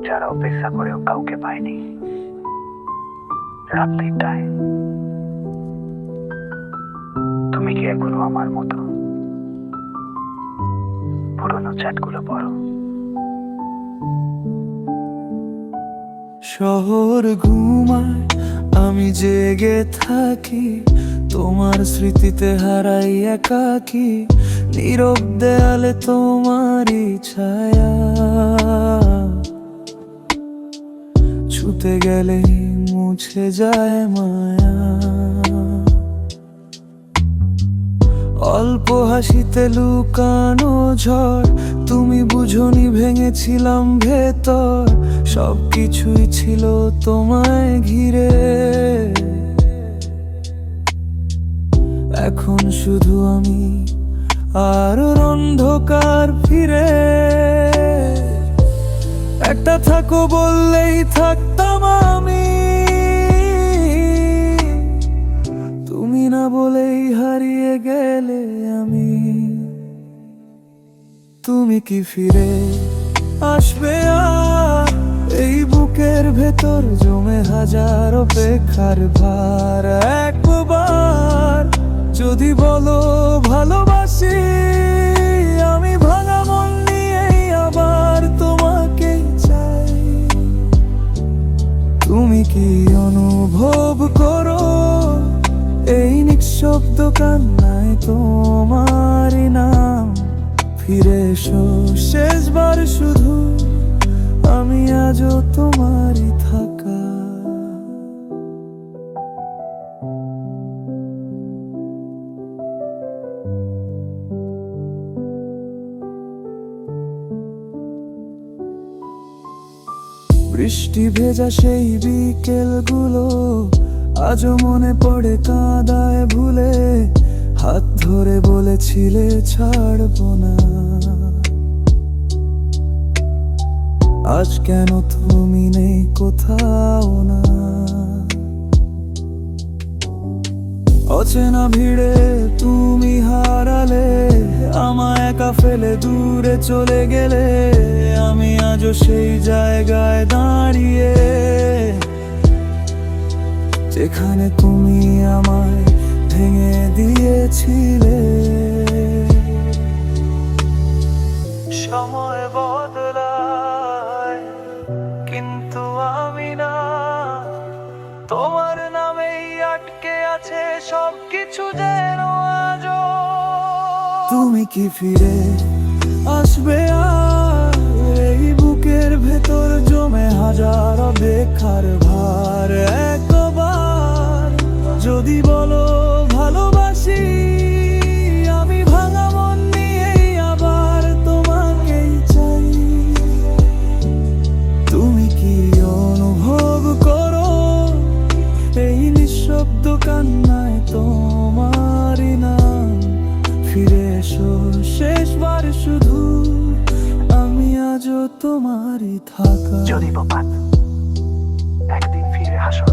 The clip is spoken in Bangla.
যারা অপেক্ষা করেও কাউকে পায়নি, রাত ৩টায় তুমি কি এখনো আমার মতো পুরোনো চ্যাটগুলো পড়ো? শহর ঘুমায়, আমি জেগে থাকি, তোমার স্মৃতিতে হারাই একাকি। নীরব দেয়ালে তোমারই ছায়া, ছুতে গেলেই মুছে যায় মায়া। অল্প হাসিতে লুকানো ঝড়, তুমি বুঝনি ভেঙেছিলাম ভেতর। সবকিছুই ছিল তোমায় ঘিরে, এখন শুধু আমি আর অন্ধকার ফিরে। একটা থাকো বললেই থাকতাম আমি, তুমি না বলেই হারিয়ে গেলে আমি। তুমি কি ফিরে আসবে আর? এই বুকের ভেতর জমে হাজার অপেক্ষার ভার। একবার যদি বলো ভালোবাসি, আমি ভাঙা মন নিয়েই আবার তোমাকে চাই। তুমি কি অনুভব করো এই নিঃশব্দ কান্নায় তোমারই নাম? ফিরে এসো শেষবার শুধু, আমি আজও তোমারই থাকা। বৃষ্টি ভেজা সেই বিকেলগুলো আজও মনে পড়ে কাঁদায় ভুলে। হাত ধরে বলেছিলে ছাড়বো না, আজ কেন তুমি নেই কোথাও না। অচেনা ভিড়ে তুমি হারালে, আমায় একা ফেলে দূরে চলে গেলে। আমি আজও সেই জায়গায় দাঁড়িয়ে, যেখানে তুমি আমায় ভেঙে দিয়েছিলে। সময় বদলায় কিন্তু আমি না, তোমার নামেই আটকে আছে সবকিছু যেন আজও। তুমি কি ফিরে আসবে আর? এই বুকের ভেতর জমে হাজার অপেক্ষার ভার। একবার যদি বলো ভালোবাসি, আমি ভাঙা মন নিয়েই আবার তোমাকেই চাই। তুমি কি অনুভব করো এই নিঃশব্দ কান্নায় তোমারই নাম? ফিরে এসো শেষবার শুধু, আমি আজও তোমারই থাকা। যদি প্রপাত একদিন ফিরে আসো,